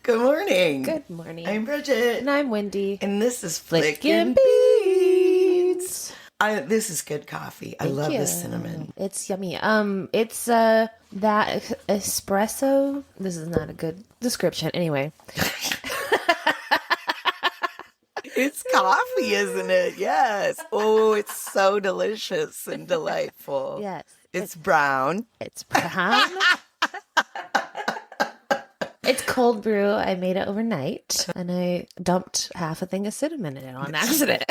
Good morning. Good morning. I'm Bridget. And I'm Wendy. And this is Flickin' Flickin' Beans. This is good coffee. I love the cinnamon. It's yummy. It's that espresso. This is not a good description. Anyway. It's coffee, isn't it? Yes. Oh, it's so delicious and delightful. Yes. It's brown. It's brown. It's cold brew. I made it overnight, and I dumped half a thing of cinnamon in it on accident.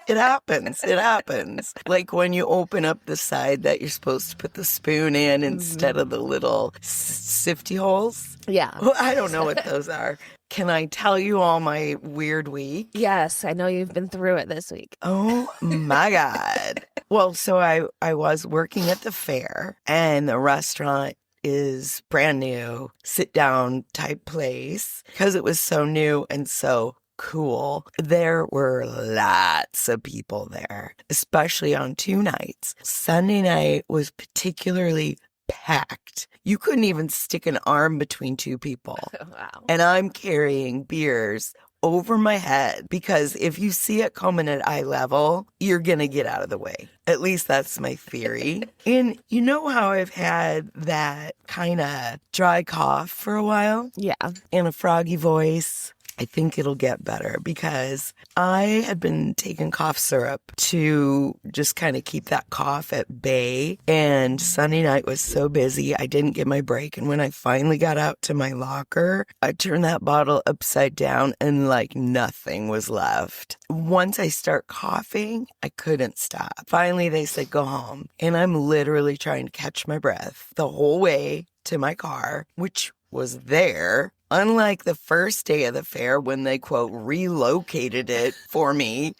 It happens. It happens. Like when you open up the side that you're supposed to put the spoon in instead of the little sifty holes. Yeah. Well, I don't know what those are. Can I tell you all my weird week? Yes, I know you've been through it this week. Oh my God. Well, so I was working at the fair, and the restaurant is brand new, sit down type place because it was so new and so cool. There were lots of people there, especially on 2 nights. Sunday night was particularly packed. You couldn't even stick an arm between 2 people. Wow. And I'm carrying beers over my head because if you see it coming at eye level, you're going to get out of the way. At least that's my theory. And you know how I've had that kind of dry cough for a while? Yeah. And a froggy voice? I think it'll get better because I had been taking cough syrup to just kind of keep that cough at bay. And Sunday night was so busy, I didn't get my break. And when I finally got out to my locker, I turned that bottle upside down and like nothing was left. Once I start coughing, I couldn't stop. Finally, they said, go home. And I'm literally trying to catch my breath the whole way to my car, which was there. Unlike the first day of the fair when they, quote, relocated it for me,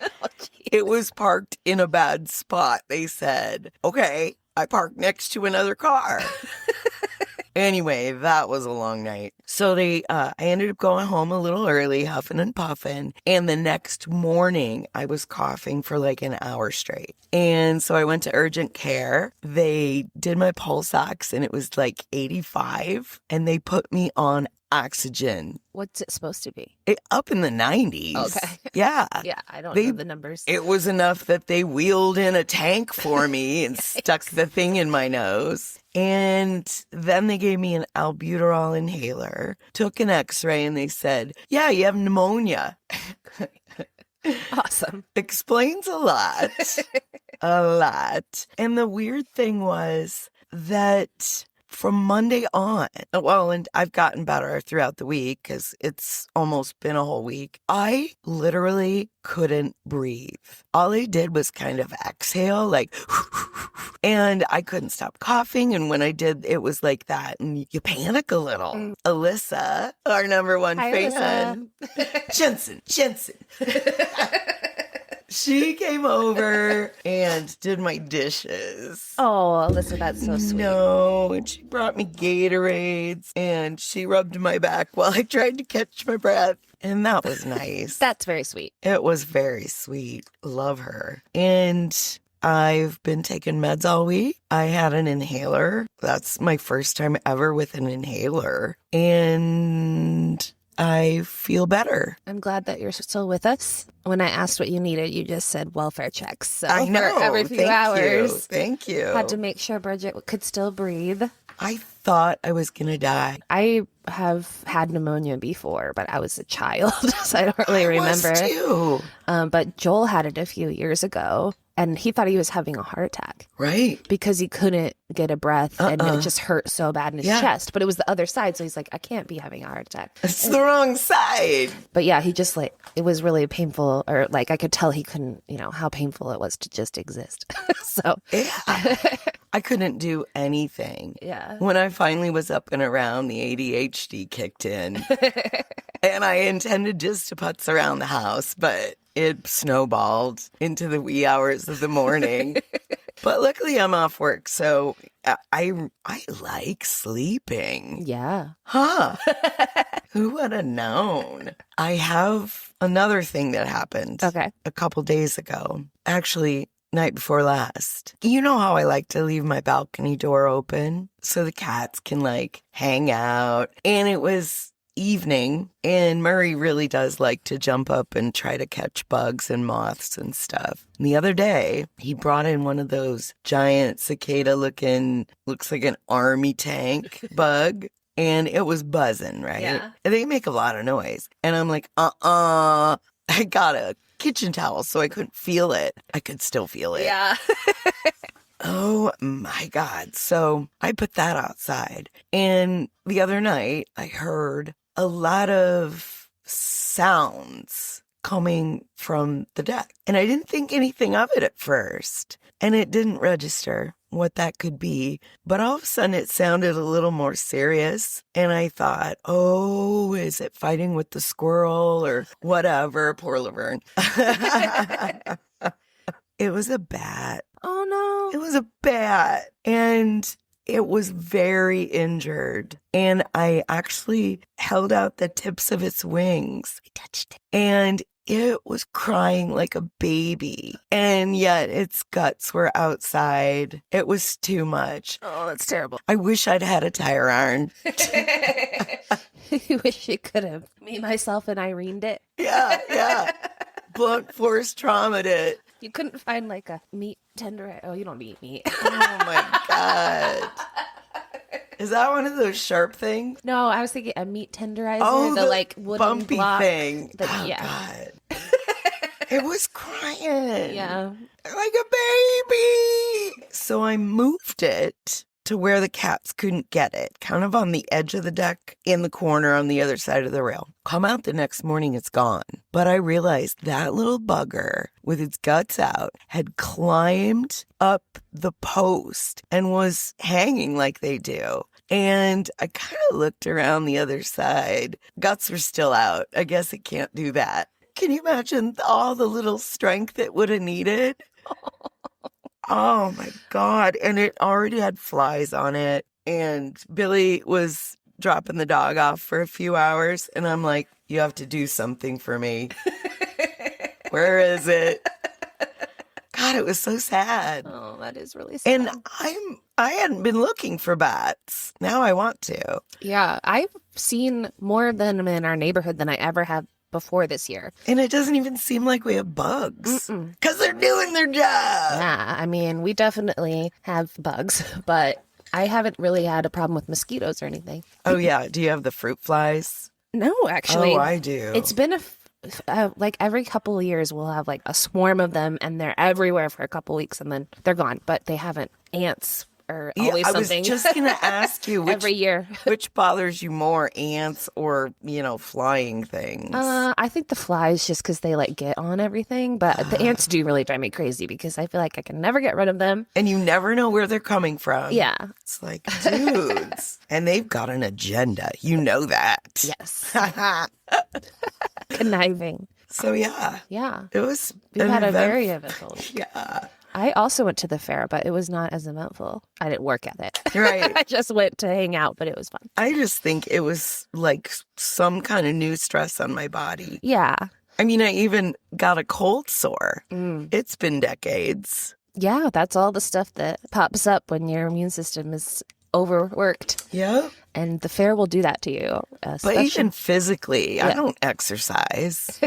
it was parked in a bad spot. They said, okay, I parked next to another car. Anyway, that was a long night. So I ended up going home a little early, huffing and puffing. And the next morning, I was coughing for like an hour straight. And so I went to urgent care. They did my pulse ox and it was like 85. And they put me on oxygen. What's it supposed to be? Up in the 90s. Okay. Yeah. Yeah, I don't know the numbers. It was enough that they wheeled in a tank for me and stuck the thing in my nose. And then they gave me an albuterol inhaler, took an x-ray, and they said, yeah, you have pneumonia. Awesome. Explains a lot. A lot. And the weird thing was that from Monday on, well, and I've gotten better throughout the week because it's almost been a whole week, I literally couldn't breathe. All I did was kind of exhale, like, and I couldn't stop coughing. And when I did, it was like that. And you panic a little. Alyssa, our number one Hi, fan. Jensen. She came over and did my dishes. Oh, Alyssa, that's so sweet. No, and she brought me Gatorades and she rubbed my back while I tried to catch my breath. And that was nice. That's very sweet. It was very sweet. Love her. And I've been taking meds all week. I had an inhaler. That's my first time ever with an inhaler. And I feel better. I'm glad that you're still with us. When I asked what you needed, you just said welfare checks. So I know. For every few hours. Thank you. Had to make sure Bridget could still breathe. I thought I was going to die. I have had pneumonia before, but I was a child, so I don't really remember. I was too. But Joel had it a few years ago, and he thought he was having a heart attack. Right. Because he couldn't get a breath, and it just hurt so bad in his chest. But it was the other side, so he's like, I can't be having a heart attack. It's the wrong side. But yeah, he just like, it was really painful, or like I could tell he couldn't, how painful it was to just exist. So yeah. I couldn't do anything. Yeah. When I finally was up and around, the ADHD kicked in. And I intended just to putz around the house, but it snowballed into the wee hours of the morning. But luckily I'm off work, so I like sleeping. Yeah. Huh. Who would have known? I have another thing that happened a couple days ago. Actually, night before last. You know how I like to leave my balcony door open so the cats can like hang out. And it was evening, and Murray really does like to jump up and try to catch bugs and moths and stuff. And the other day, he brought in one of those giant cicada looking, looks like an army tank bug. And it was buzzing, right? Yeah. And they make a lot of noise. And I'm like, I got a kitchen towel, so I couldn't feel it. I could still feel it. Yeah. Oh my God. So I put that outside. And the other night, I heard a lot of sounds coming from the deck. And I didn't think anything of it at first. And it didn't register what that could be. But all of a sudden, it sounded a little more serious. And I thought, oh, is it fighting with the squirrel or whatever? Poor Laverne. It was a bat. Oh, no. It was a bat. And it was very injured. And I actually held out the tips of its wings. I touched it. And it was crying like a baby. And yet its guts were outside. It was too much. Oh, that's terrible. I wish I'd had a tire iron. I wish you could have. Me, myself, and Irened it. Yeah. Blunt force traumat'd it. You couldn't find like a meat tenderizer. Oh, you don't eat meat. Oh my God. Is that one of those sharp things? No, I was thinking a meat tenderizer. Oh, the like wooden bumpy block thing. that- Oh, yeah. God. It was crying. Yeah. Like a baby. So I moved it to where the cats couldn't get it, kind of on the edge of the deck in the corner on the other side of the rail. Come out the next morning, it's gone. But I realized that little bugger with its guts out had climbed up the post and was hanging like they do. And I kind of looked around the other side. Guts were still out. I guess it can't do that. Can you imagine all the little strength it would have needed? Oh my God. And it already had flies on it. And Billy was dropping the dog off for a few hours. And I'm like, you have to do something for me. Where is it? God, it was so sad. Oh, that is really sad. And I hadn't been looking for bats. Now I want to. Yeah, I've seen more of them in our neighborhood than I ever have before this year. And it doesn't even seem like we have bugs. Mm-mm. Because they're doing their job. Yeah, I mean, we definitely have bugs, but I haven't really had a problem with mosquitoes or anything. Oh, yeah. Do you have the fruit flies? No, actually. Oh, I do. It's been like every couple of years we'll have like a swarm of them and they're everywhere for a couple of weeks and then they're gone, but they haven't. Ants are always something. I was just going to ask you every year. which bothers you more, ants or, flying things? I think the flies just because they like get on everything, but the ants do really drive me crazy because I feel like I can never get rid of them. And you never know where they're coming from. Yeah. It's like, dudes. And they've got an agenda. You know that. Yes. Conniving. So, yeah. Yeah. It was We've an had a event- very eventful week. Yeah. I also went to the fair, but it was not as eventful. I didn't work at it. Right. I just went to hang out, but it was fun. I just think it was like some kind of new stress on my body. Yeah. I mean, I even got a cold sore. Mm. It's been decades. Yeah, that's all the stuff that pops up when your immune system is overworked. Yeah. And the fair will do that to you. But even physically, I Yeah. don't exercise.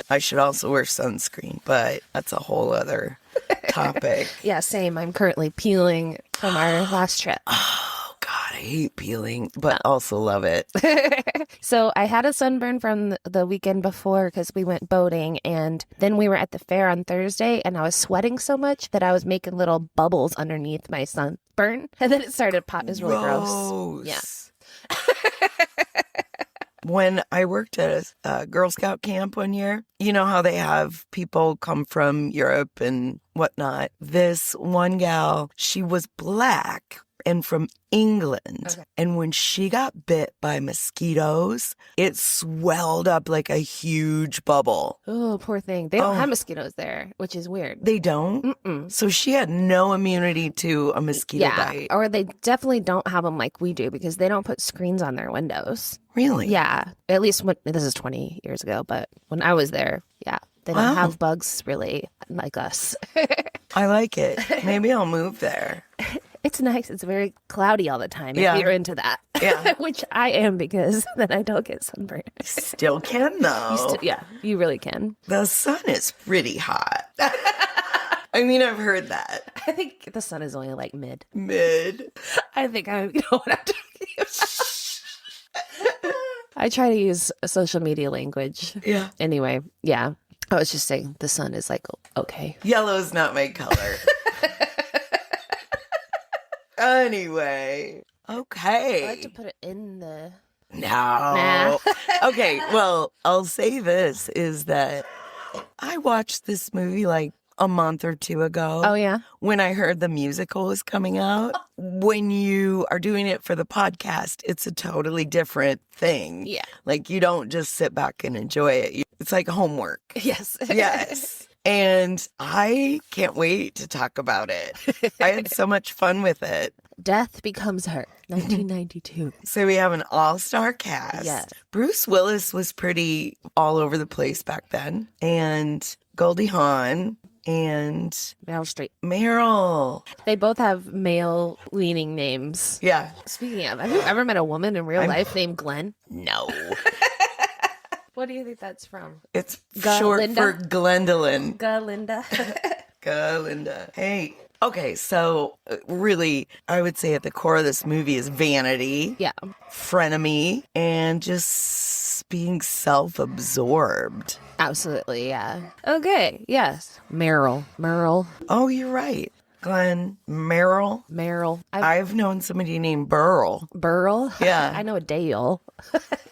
I should also wear sunscreen, but that's a whole other topic. Yeah, same. I'm currently peeling from our last trip. Oh, God, I hate peeling, but also love it. So I had a sunburn from the weekend before because we went boating, and then we were at the fair on Thursday, and I was sweating so much that I was making little bubbles underneath my sunburn, and then it started pop. It was really gross. Yeah. When I worked at a Girl Scout camp one year, you know how they have people come from Europe and whatnot. This one gal, she was black and from England. Okay. And when she got bit by mosquitoes, it swelled up like a huge bubble. Oh, poor thing. They don't Oh. have mosquitoes there, which is weird. They don't? Mm-mm. So she had no immunity to a mosquito Yeah, bite. or they definitely don't have them like we do because they don't put screens on their windows. Really? Yeah, at least this is 20 years ago, but when I was there, yeah, they don't Wow. have bugs really like us. I like it. Maybe I'll move there. It's nice. It's very cloudy all the time Yeah. if you're into that. Yeah. Which I am because then I don't get sunburned. Still can, though. Yeah, you really can. The sun is pretty hot. I mean, I've heard that. I think the sun is only like mid. Mid. I think I know what I'm talking about. I try to use social media language. Yeah. Anyway, yeah. I was just saying the sun is like, okay. Yellow's not my color. Anyway. Okay. I like to put it in the... No. Nah. Okay, well, I'll say this is that I watched this movie like a month or two ago. Oh, yeah? When I heard the musical was coming out. When you are doing it for the podcast, it's a totally different thing. Yeah. Like you don't just sit back and enjoy it. It's like homework. Yes. Yes. And I can't wait to talk about it. I had so much fun with it. Death Becomes Her, 1992. So we have an all-star cast. Yes. Bruce Willis was pretty all over the place back then. And Goldie Hawn and Meryl Streep. Meryl. They both have male-leaning names. Yeah. Speaking of, have you ever met a woman in real life named Glenn? No. What do you think that's from? It's short Galinda? for Glendolyn. Galinda. Galinda. Hey. Okay, so really, I would say at the core of this movie is vanity, Yeah. frenemy, and just being self-absorbed. Absolutely, yeah. Okay, yes. Meryl. Oh, you're right. Glenn, Meryl. I've known somebody named Burl. Burl? Yeah. I know a Dale.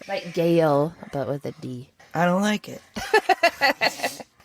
Like Gale, but with a D. I don't like it.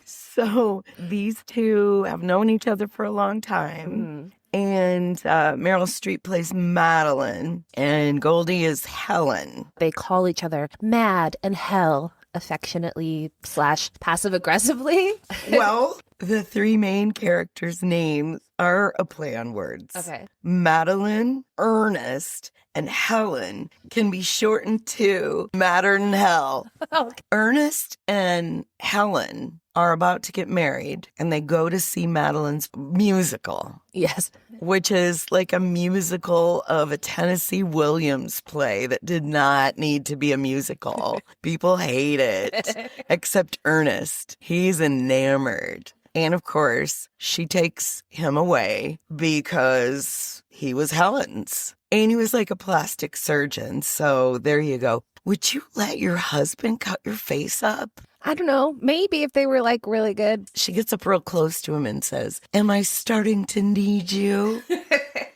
So these two have known each other for a long time. And Meryl Streep plays Madeline, and Goldie is Helen. They call each other Mad and Hell affectionately / passive aggressively. Well, the three main characters' names are a play on words. Okay. Madeline, Ernest, and Helen can be shortened to Matter and Hell. Okay. Ernest and Helen are about to get married, and they go to see Madeline's musical, Yes. which is like a musical of a Tennessee Williams play that did not need to be a musical. People hate it, except Ernest. He's enamored. And of course, she takes him away because he was Helen's. And he was like a plastic surgeon. So there you go. Would you let your husband cut your face up? I don't know. Maybe if they were like really good. She gets up real close to him and says, "Am I starting to need you?"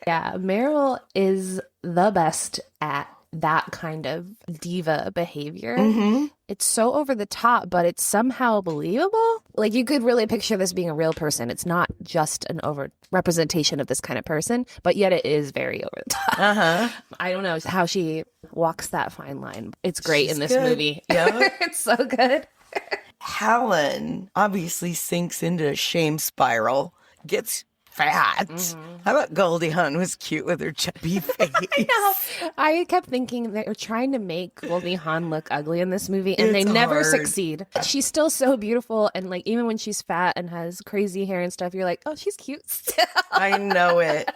Yeah, Meryl is the best at that kind of diva behavior. Mm-hmm. It's so over the top, but it's somehow believable. Like you could really picture this being a real person. It's not just an over representation of this kind of person, but yet it is very over the top. Uh-huh. I don't know how she walks that fine line. It's great in this good. movie. Yeah. It's so good. Helen obviously sinks into a shame spiral, gets fat. How about Goldie Hawn was cute with her chubby face? I kept thinking they were trying to make Goldie Hawn look ugly in this movie, and they It's never hard. succeed. She's still so beautiful, and like even when she's fat and has crazy hair and stuff, you're like, oh, she's cute still. I know it.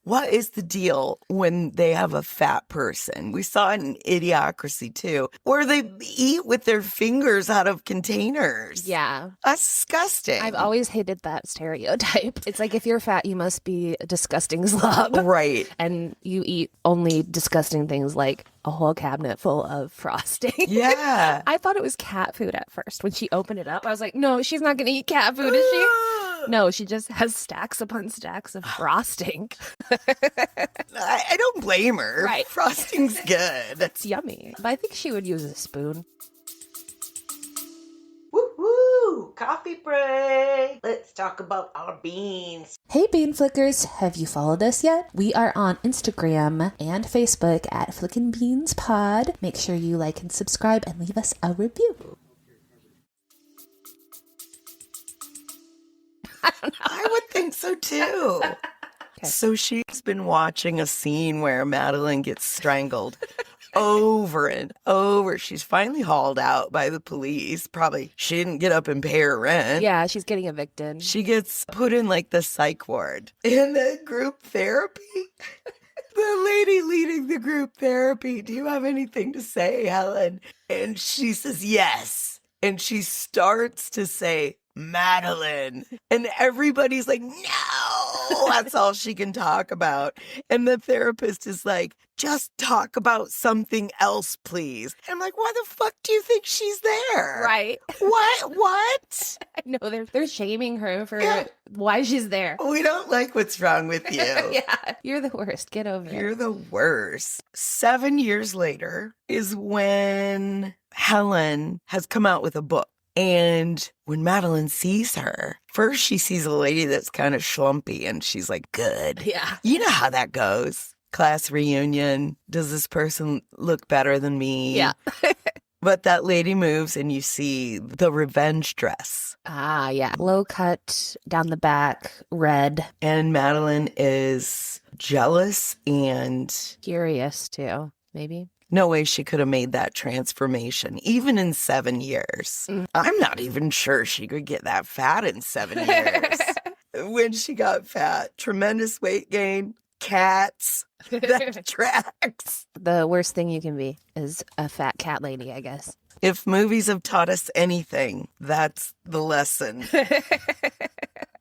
What is the deal when they have a fat person? We saw it in Idiocracy too, where they eat with their fingers out of containers. Yeah. That's disgusting. I've always hated that stereotype. It's like if you're fat, you must be a disgusting slob. Right. And you eat only disgusting things like a whole cabinet full of frosting. Yeah. I thought it was cat food at first. When she opened it up, I was like, no, she's not going to eat cat food, is she? No, she just has stacks upon stacks of frosting. I don't blame her. Right. Frosting's good. It's yummy. But I think she would use a spoon. Woo-hoo! Coffee break. Let's talk about our beans. Hey Bean Flickers, have you followed us yet? We are on Instagram and Facebook at Flickin' Beans Pod. Make sure you like and subscribe and leave us a review. I would think so too. Okay. So she's been watching a scene where Madeline gets strangled over and over. She's finally hauled out by the police. Probably she didn't get up and pay her rent. Yeah, she's getting evicted. She gets put in like the psych ward. In the group therapy, the lady leading the group therapy, do you have anything to say, Helen? And she says, yes. And she starts to say, Madeline. And everybody's like, no, that's all she can talk about. And the therapist is like, just talk about something else, please. And I'm like, why the fuck do you think she's there? Right. What? I know they're shaming her for why she's there. We don't like what's wrong with you. Yeah, you're the worst. Get over it. You're the worst. 7 years later is when Helen has come out with a book. And when Madeline sees her, first she sees a lady that's kind of schlumpy and she's like, good. Yeah. You know how that goes. Class reunion. Does this person look better than me? Yeah. But that lady moves and you see the revenge dress. Ah, yeah. Low cut, down the back, red. And Madeline is jealous and Curious, too, maybe. no way she could have made that transformation, even in 7 years. I'm not even sure she could get that fat in 7 years. When she got fat, tremendous weight gain, cats, that tracks. The worst thing you can be is a fat cat lady, I guess. If movies have taught us anything, that's the lesson.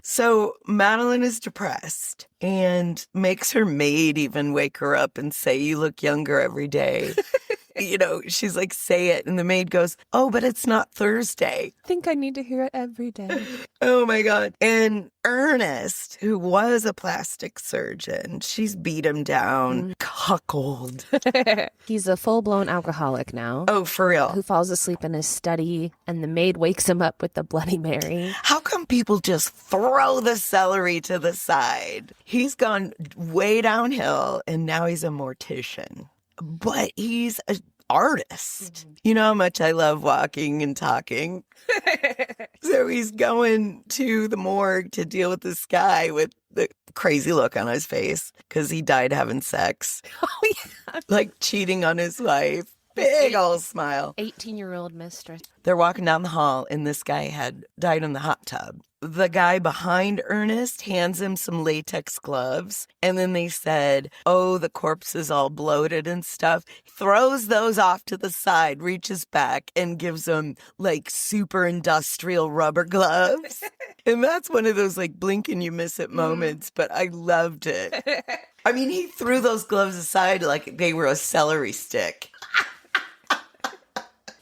So Madeline is depressed and makes her maid even wake her up and say, you look younger every day. You know, she's like, say it. And the maid goes, oh, but it's not Thursday. I think I need to hear it every day. Oh, my God. And Ernest, who was a plastic surgeon, she's beat him down, cuckold. He's a full-blown alcoholic now. Oh, for real. Who falls asleep in his study, and the maid wakes him up with the Bloody Mary. How come people just throw the celery to the side? He's gone way downhill, and now he's a mortician. But he's an artist. You know how much I love walking and talking? So he's going to the morgue to deal with this guy with the crazy look on his face because he died having sex. Oh, yeah. Like cheating on his wife. Big old smile. 18-year-old mistress. They're walking down the hall, and this guy had died in the hot tub. The guy behind Ernest hands him some latex gloves, and then they said, oh, the corpse is all bloated and stuff. Throws those off to the side, reaches back, and gives him, like, super industrial rubber gloves. And that's one of those, like, blink and you miss it moments, but I loved it. I mean, he threw those gloves aside like they were a celery stick.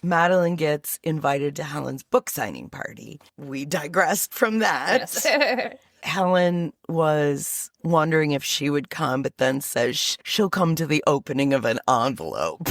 Madeline gets invited to Helen's book signing party. We digressed from that. Yes. Helen was wondering if she would come, but then says she'll come to the opening of an envelope.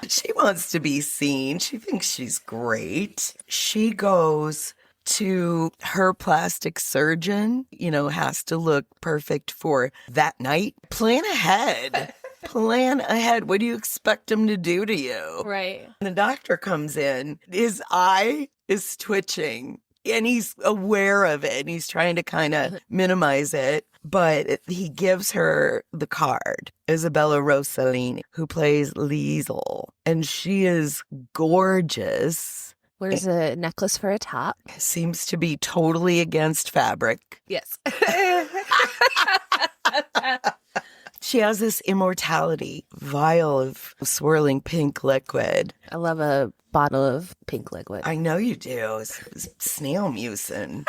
She wants to be seen. She thinks she's great. She goes to her plastic surgeon, you know, has to look perfect for that night. Plan ahead. Plan ahead. What do you expect him to do to you? Right. The doctor comes in. His eye is twitching, and he's aware of it, and he's trying to kind of minimize it. But he gives her the card, Isabella Rossellini, who plays Liesel. And she is gorgeous. Wears a necklace for a top. Seems to be totally against fabric. Yes. She has this immortality vial of swirling pink liquid. I love a bottle of pink liquid. I know you do. It's snail mucin.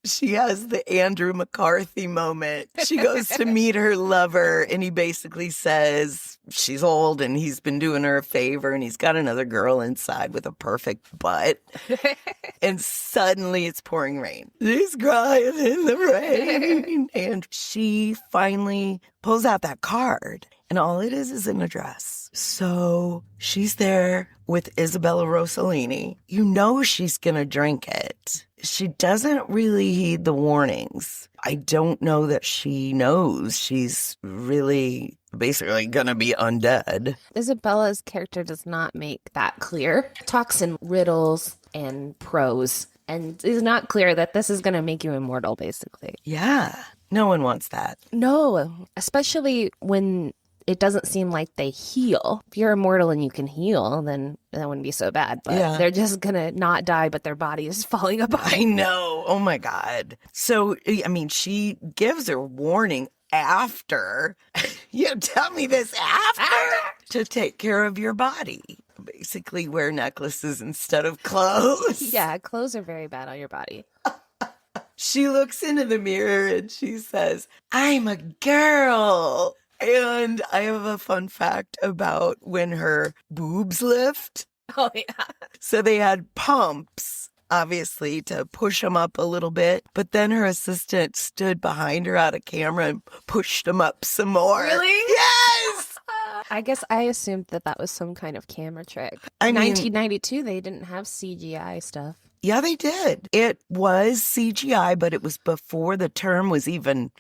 She has the Andrew McCarthy moment. She goes to meet her lover, and he basically says she's old and he's been doing her a favor, and he's got another girl inside with a perfect butt. And suddenly it's pouring rain. She's crying in the rain. And she finally pulls out that card, and all it is an address. So she's there with Isabella Rossellini. You know she's going to drink it. She doesn't really heed the warnings. I don't know that she knows she's really basically going to be undead. Isabella's character does not make that clear. Talks in riddles and prose, and is not clear that this is going to make you immortal, basically. Yeah. No one wants that. No, especially when it doesn't seem like they heal. If you're immortal and you can heal, then that wouldn't be so bad. But they're just going to not die, but their body is falling apart. I know. Oh my God. So, I mean, she gives her warning after. You tell me this after? To take care of your body. Basically wear necklaces instead of clothes. Yeah, clothes are very bad on your body. She looks into the mirror and she says, I'm a girl. And I have a fun fact about when her boobs lift. Oh, yeah. So they had pumps, obviously, to push them up a little bit. But then her assistant stood behind her out of camera and pushed them up some more. Really? Yes! I guess I assumed that was some kind of camera trick. I mean, 1992, they didn't have CGI stuff. Yeah, they did. It was CGI, but it was before the term was even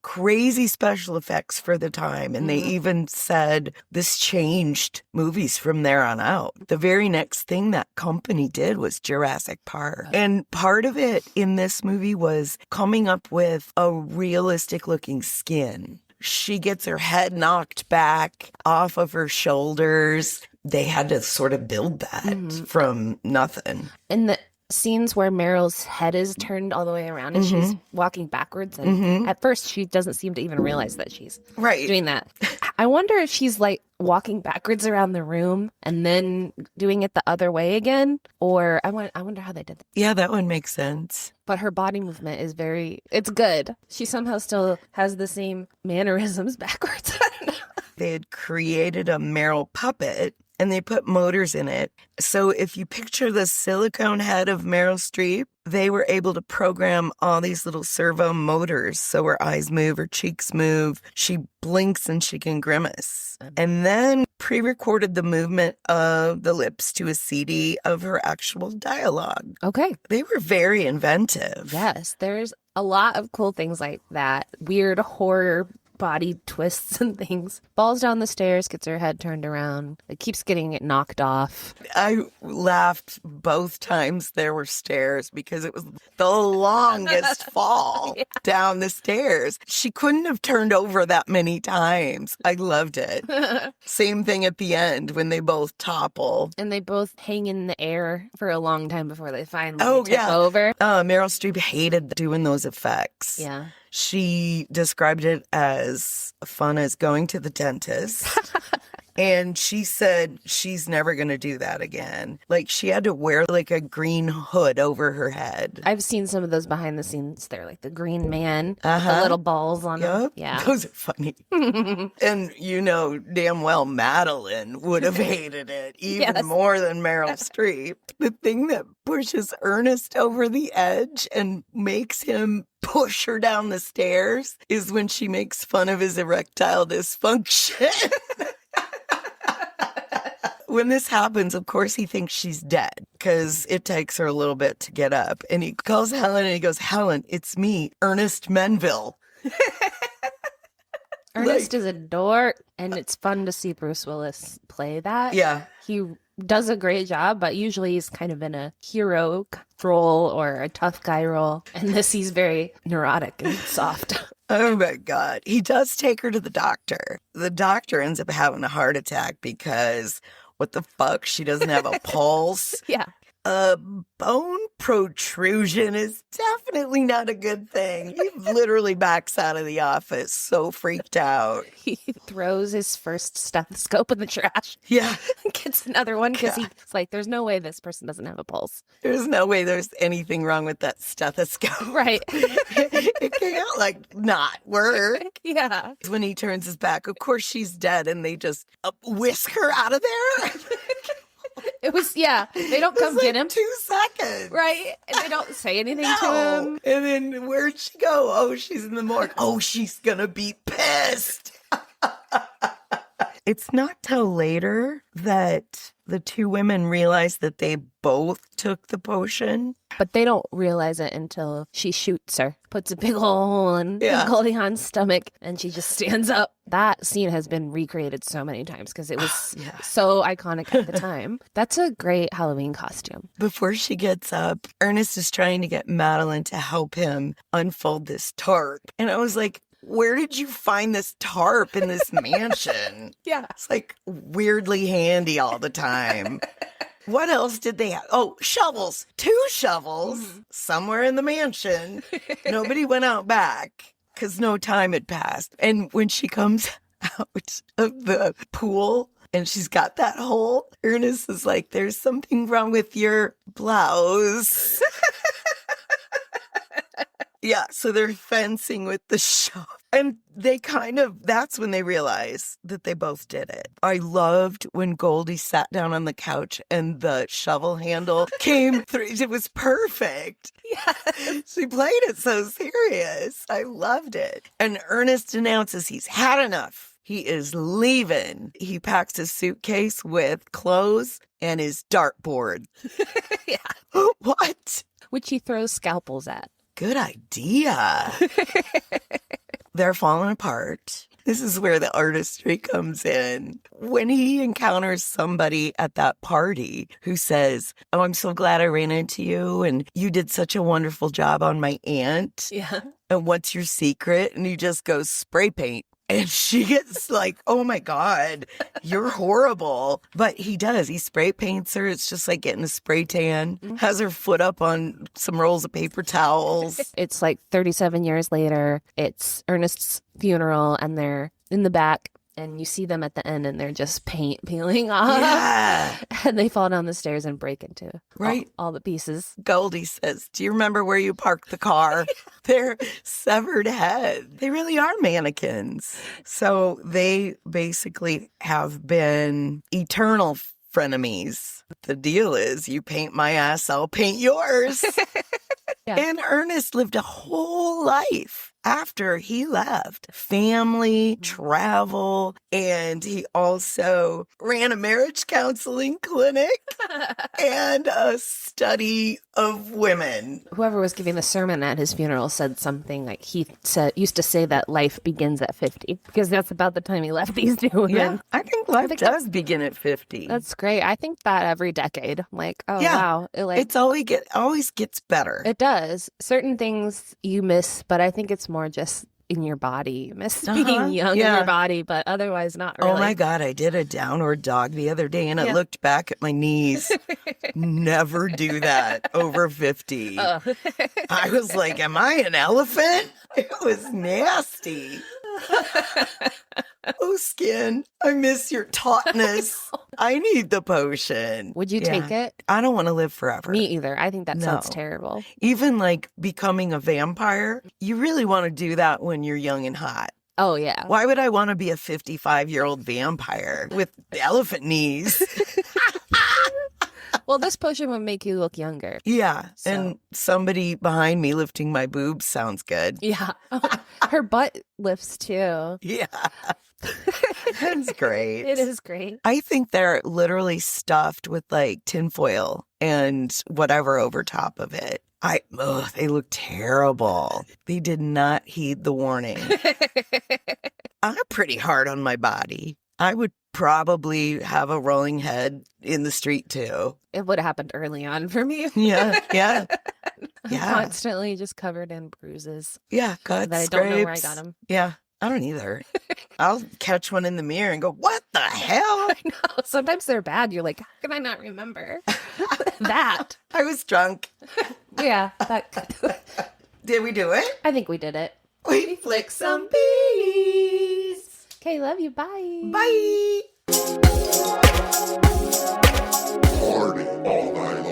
crazy special effects for the time. And they even said this changed movies from there on out. The very next thing that company did was Jurassic Park. And part of it in this movie was coming up with a realistic looking skin. She gets her head knocked back off of her shoulders. They had to sort of build that from nothing. And the scenes where Meryl's head is turned all the way around and she's walking backwards. And at first, she doesn't seem to even realize that she's doing that. I wonder if she's like walking backwards around the room and then doing it the other way again. Or I wonder how they did that. Yeah, that one makes sense. But her body movement is it's good. She somehow still has the same mannerisms backwards. They had created a Meryl puppet and they put motors in it. So if you picture the silicone head of Meryl Streep, they were able to program all these little servo motors. So her eyes move, her cheeks move, she blinks and she can grimace. And then pre-recorded the movement of the lips to a CD of her actual dialogue. Okay. They were very inventive. Yes, there's a lot of cool things like that. Weird horror body twists and things. Falls down the stairs, gets her head turned around. It keeps getting it knocked off. I laughed both times there were stairs because it was the longest fall down the stairs. She couldn't have turned over that many times. I loved it. Same thing at the end when they both topple. And they both hang in the air for a long time before they finally tip over. Meryl Streep hated doing those effects. Yeah. She described it as fun as going to the dentist. And she said she's never going to do that again. Like, she had to wear like a green hood over her head. I've seen some of those behind the scenes. They're like the green man, the little balls on them. Yeah. Those are funny. And you know damn well Madeline would have hated it even more than Meryl Streep. The thing that pushes Ernest over the edge and makes him push her down the stairs is when she makes fun of his erectile dysfunction. When this happens, of course, he thinks she's dead because it takes her a little bit to get up. And he calls Helen and he goes, Helen, it's me, Ernest Menville. Ernest is a dork, and it's fun to see Bruce Willis play that. Yeah. He does a great job, but usually he's kind of in a hero role or a tough guy role. And this, he's very neurotic and soft. Oh my God. He does take her to the doctor. The doctor ends up having a heart attack because what the fuck? She doesn't have a pulse. Yeah. A bone protrusion is definitely not a good thing. He literally backs out of the office so freaked out. He throws his first stethoscope in the trash. Yeah. Gets another one because he's like, there's no way this person doesn't have a pulse. There's no way there's anything wrong with that stethoscope. Right. It can't like not work. Yeah. When he turns his back, of course she's dead and they just whisk her out of there. It was, they don't come get him. 2 seconds. Right? And they don't say anything to him. And then where'd she go? Oh, she's in the morgue. Oh, she's gonna be pissed. It's not till later that the two women realize that they both took the potion. But they don't realize it until she shoots her. Puts a big hole in Goldie Hawn's stomach, and she just stands up. That scene has been recreated so many times because it was so iconic at the time. That's a great Halloween costume. Before she gets up, Ernest is trying to get Madeline to help him unfold this tarp. And I was like, where did you find this tarp in this mansion? Yeah. It's like weirdly handy all the time. What else did they have? Oh, shovels. 2 shovels somewhere in the mansion. Nobody went out back because no time had passed. And when she comes out of the pool and she's got that hole, Ernest is like, there's something wrong with your blouse. Yeah, so they're fencing with the shovel. And they that's when they realize that they both did it. I loved when Goldie sat down on the couch and the shovel handle came through. It was perfect. Yeah. She played it so serious. I loved it. And Ernest announces he's had enough. He is leaving. He packs his suitcase with clothes and his dartboard. Yeah. What? Which he throws scalpels at. Good idea. They're falling apart. This is where the artistry comes in. When he encounters somebody at that party who says, oh, I'm so glad I ran into you and you did such a wonderful job on my aunt. Yeah. And what's your secret? And he just goes, spray paint. And she gets like, oh my God, you're horrible. But he does. He spray paints her. It's just like getting a spray tan. Has her foot up on some rolls of paper towels. It's like 37 years later. It's Ernest's funeral and they're in the back and you see them at the end and they're just paint peeling off. Yeah. And they fall down the stairs and break into all the pieces. Goldie says, do you remember where you parked the car? They're severed heads. They really are mannequins. So they basically have been eternal frenemies. The deal is you paint my ass, I'll paint yours. Yeah. And Ernest lived a whole life after he left. Family, travel, and he also ran a marriage counseling clinic and a study of women. Whoever was giving the sermon at his funeral said something like used to say that life begins at 50 because that's about the time he left these two women. Yeah, I think life does begin at 50. That's great. I think that every decade. I'm like, oh, yeah, wow. It's always gets better. It does. Certain things you miss, but I think it's more just in your body. You miss being young in your body, but otherwise not really. Oh my God, I did a downward dog the other day and I looked back at my knees. Never do that over 50. I was like, am I an elephant? It was nasty. Oh, skin, I miss your tautness. I need the potion. Would you take it? I don't want to live forever. Me either. I think that sounds terrible. Even like becoming a vampire, you really want to do that when you're young and hot. Oh, yeah. Why would I want to be a 55-year-old vampire with elephant knees? Well, this potion would make you look younger. Yeah. So. And somebody behind me lifting my boobs sounds good. Yeah. Her butt lifts too. Yeah. That's great. It is great. I think they're literally stuffed with like tinfoil and whatever over top of it. They look terrible. They did not heed the warning. I'm pretty hard on my body. I would probably have a rolling head in the street too. It would have happened early on for me. Yeah. Constantly just covered in bruises. Yeah, cuts, that I don't know where I got them. Yeah, I don't either. I'll catch one in the mirror and go, what the hell? I know. Sometimes they're bad. You're like, how can I not remember that? I was drunk. Yeah. Did we do it? I think we did it. We flick some bees. Okay, love you. Bye. Bye. Party all night.